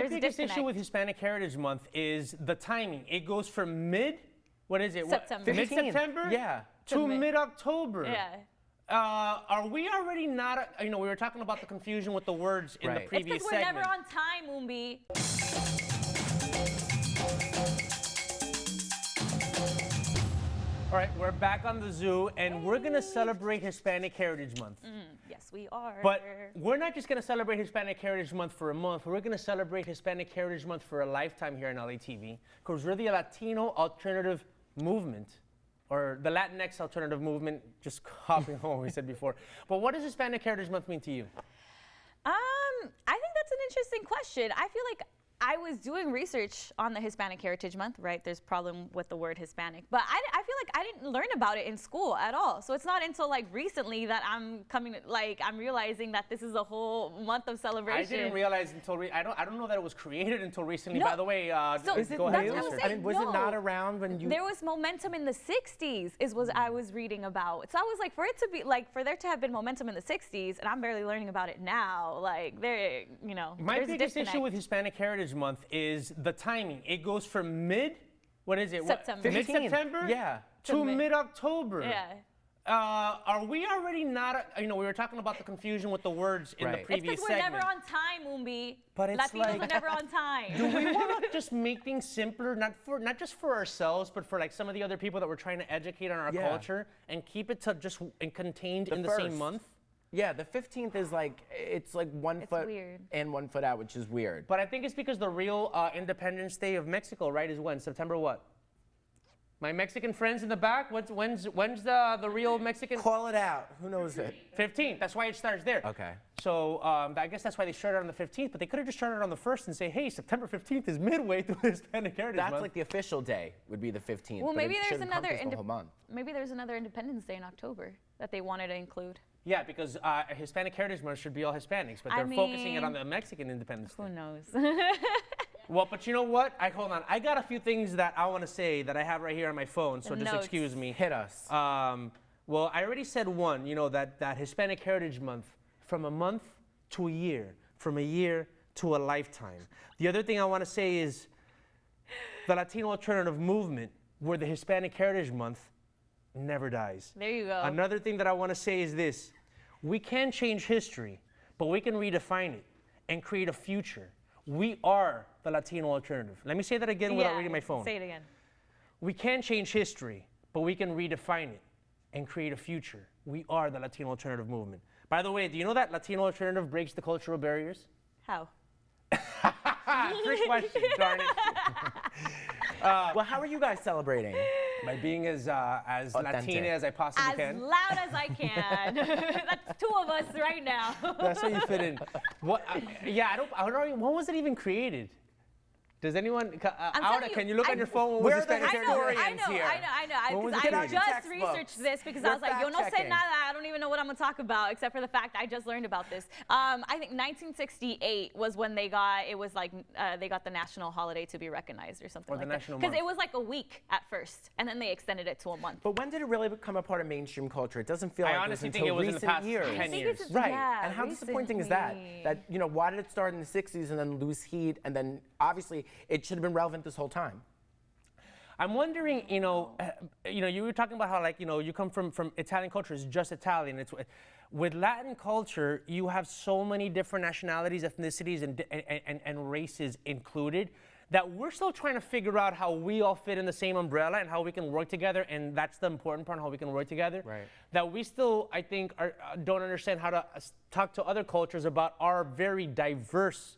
My biggest issue with Hispanic Heritage Month is the timing. It goes from September. Mid-September? Yeah. To mid-October. Yeah. Are we already not, we were talking about the confusion with the words in the previous it's because segment. we're never on time, Umbi. All right, we're back on the Zoo, and we're going to celebrate Hispanic Heritage Month. Yes, we are. But we're not just going to celebrate Hispanic Heritage Month for a month. We're going to celebrate Hispanic Heritage Month for a lifetime here on LATV, because we're the Latino Alternative Movement, or the Latinx Alternative Movement, just copying what we said before. But what does Hispanic Heritage Month mean to you? I think that's an interesting question. I feel like I was doing research on the Hispanic Heritage Month, right? There's a problem with the word Hispanic, but I feel like I didn't learn about it in school at all. So it's not until like recently that I'm realizing that this is a whole month of celebration. I didn't realize until I don't know that it was created until recently. No. By the way, So is it go ahead. new? I mean, was it not No. around when you? There was momentum in the 60s is what I was reading about. So I was like, for there to have been momentum in the 60s, and I'm barely learning about it now, like My there's a biggest disconnect. issue with Hispanic Heritage Month is the timing. It goes from September. Mid-September? Yeah. To mid-October. Yeah. Are we already not, we were talking about the confusion with the words in the Right. previous It's because we're segment. never on time, Umbi. But it's Latinos like- are never on time. Do we want to just make things simpler, not just for ourselves, but for like some of the other people that we're trying to educate on our Yeah. culture, and keep it to just contained in the first. same month? Yeah, the 15th is it's like 1 foot weird. in, 1 foot out, which is weird. But I think it's because the real Independence Day of Mexico, right, is when? September what? My Mexican friends in the back, when's the real Mexican? Call it out. Who knows it? 15th. That's why it starts there. Okay. So I guess that's why they started on the 15th, but they could have just started on the 1st and say, hey, September 15th is midway through Hispanic Heritage That's Month. like the official day would be the 15th. Well, but maybe it there's should another encompass the whole month. maybe there's another Independence Day in October that they wanted to include. Yeah, because Hispanic Heritage Month should be all Hispanics, but I they're focusing it on mean, the Mexican Independence Day. Who knows? Well, but you know what? Hold on. I got a few things that I want to say that I have right here on my phone, so just notes. excuse me. Hit us. Well, I already said one, that Hispanic Heritage Month, from a month to a year, from a year to a lifetime. The other thing I want to say is the Latino Alternative Movement, where the Hispanic Heritage Month never dies. There you go. Another thing that I want to say is this. We can change history, but we can redefine it and create a future. We are the Latino Alternative. Let me say that again without reading my phone. Say it again. We can change history, but we can redefine it and create a future. We are the Latino Alternative Movement. By the way, do you know that Latino Alternative breaks the cultural barriers? How? Trick question, darn it. Well, how are you guys celebrating? By being as Authentic. Latina as I possibly As can. loud as I can. That's two of us right now. That's where you fit in. What? I don't know. When was it even created? Does anyone? Auda, can you look on your phone? When Where was are the Hispanic historians Heritage Month? here? I know. When was Because it I created? just Textbooks. researched this because We're I was like, yo no sé fact-checking. nada. I don't even know what I'm going to talk about except for the fact I just learned about this. I think 1968 was when they got the national holiday to be recognized or something Or the like that. national Because month. it was like a week at first, and then they extended it to a month. But when did it really become a part of mainstream culture? It doesn't feel I like honestly this think until it was in the recent past years. 10 I think years. it's- Right. Yeah, and how disappointing is that? recently. That, why did it start in the 60s and then lose heat? And then obviously it should have been relevant this whole time. I'm wondering, you were talking about how, you come from Italian culture. It's just Italian. With Latin culture, you have so many different nationalities, ethnicities, and races included, that we're still trying to figure out how we all fit in the same umbrella and how we can work together. And that's the important part, how we can work together. Right. That we still, I think, don't understand how to talk to other cultures about our very diverse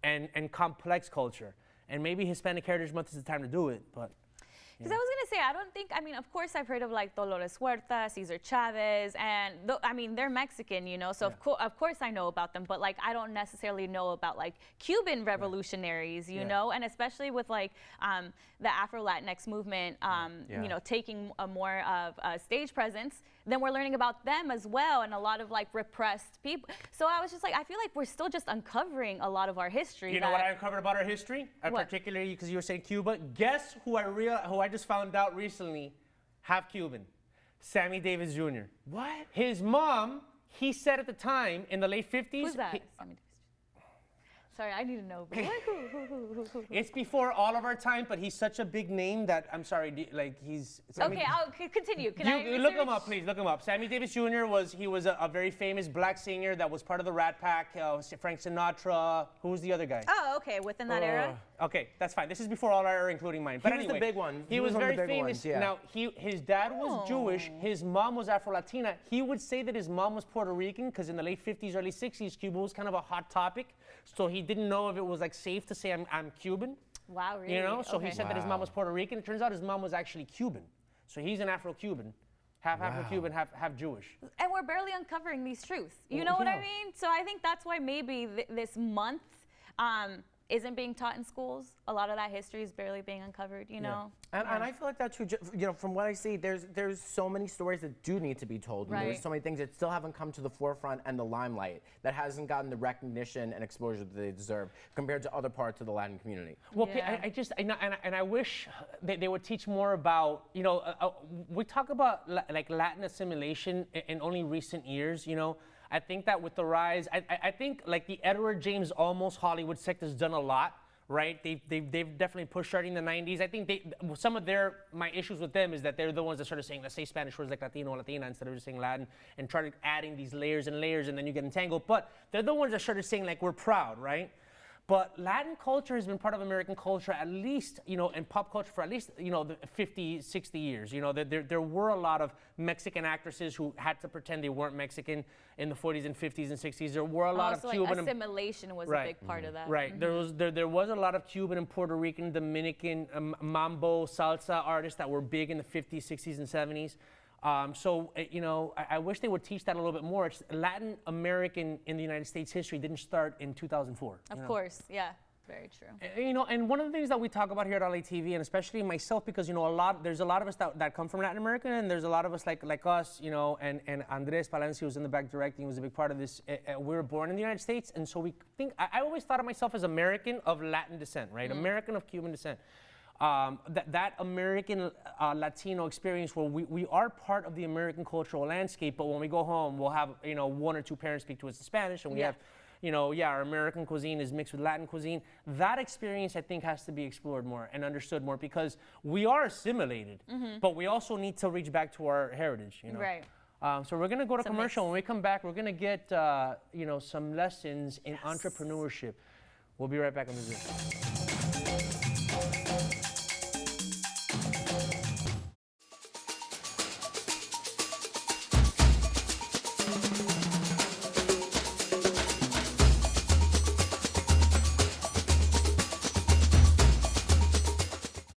and complex culture. And maybe Hispanic Heritage Month is the time to do it, but. Because I was going to say, of course I've heard of like Dolores Huerta, Cesar Chavez, and they're Mexican, so of course I know about them, but like I don't necessarily know about like Cuban revolutionaries, you know, and especially with like the Afro-Latinx movement, taking a more of a stage presence, then we're learning about them as well, and a lot of like repressed people. So I was just like, I feel like we're still just uncovering a lot of our history. You know what I uncovered about our history? What? Particularly because you were saying Cuba. Guess who I just found out recently, half Cuban? Sammy Davis Jr. What? His mom, he said at the time in the late 50s. Who's that? sorry, I need to know. Who? It's before all of our time, but he's such a big name that I'm sorry, like he's. Okay, I'll continue. Can I You look him research? up, please. Look him up. Sammy Davis Jr. was a very famous black singer that was part of the Rat Pack. Frank Sinatra. Who was the other guy? Oh, okay, within that era. Okay, that's fine. This is before all our era, including mine. But He was the anyway, big one. He He was was one of very the big famous. ones, yeah. Now, his dad was Jewish. His mom was Afro-Latina. He would say that his mom was Puerto Rican because in the late 50s, early 60s, Cuba was kind of a hot topic. So he didn't know if it was like safe to say I'm Cuban. Wow, really? You know, so he Okay. said that his mom was Puerto Rican. It turns out his mom was actually Cuban. So he's an Afro-Cuban, half Afro-Cuban, half Jewish. And we're barely uncovering these truths. You know what I mean? So I think that's why maybe this month isn't being taught in schools. A lot of that history is barely being uncovered, you know? And I feel like that too. You know, from what I see, there's so many stories that do need to be told. And Right. there's so many things that still haven't come to the forefront and the limelight that hasn't gotten the recognition and exposure that they deserve compared to other parts of the Latin community. Well, Yeah. I wish they would teach more about, you know, we talk about like Latin assimilation in only recent years, you know. I think that with the rise, I think like the Edward James Olmos Hollywood sect has done a lot, right? They've definitely pushed starting in the 90s. I think some of my issues with them is that they're the ones that started saying, let's say Spanish words like Latino, Latina, instead of just saying Latin, and started adding these layers and layers, and then you get entangled. But they're the ones that started saying like, we're proud, right? But Latin culture has been part of American culture at least, you know, and pop culture for at least, you know, the 50, 60 years. You know, there were a lot of Mexican actresses who had to pretend they weren't Mexican in the 40s and 50s and 60s. There were a lot Also, of like Cuban assimilation was a Right. big part of that. Right. There was a lot of Cuban and Puerto Rican, Dominican, mambo, salsa artists that were big in the 50s, 60s, and 70s. You know, I wish they would teach that a little bit more. Latin American in the United States history didn't start in 2004. Of course, yeah. Very true. You know, and one of the things that we talk about here at LATV, and especially myself, because you know, there's a lot of us that come from Latin America, and there's a lot of us like us, you know, and Andres Palencia, who's in the back directing, was a big part of this. We were born in the United States, and so we think I always thought of myself as American of Latin descent, right? American of Cuban descent. That American Latino experience where we are part of the American cultural landscape, but when we go home, we'll have, you know, one or two parents speak to us in Spanish, and we have, you know, our American cuisine is mixed with Latin cuisine. That experience, I think, has to be explored more and understood more because we are assimilated, but we also need to reach back to our heritage, you know. Right. So we're gonna go to It's a commercial. mix. When we come back, we're gonna get, you know, some lessons in entrepreneurship. We'll be right back on the Zoo.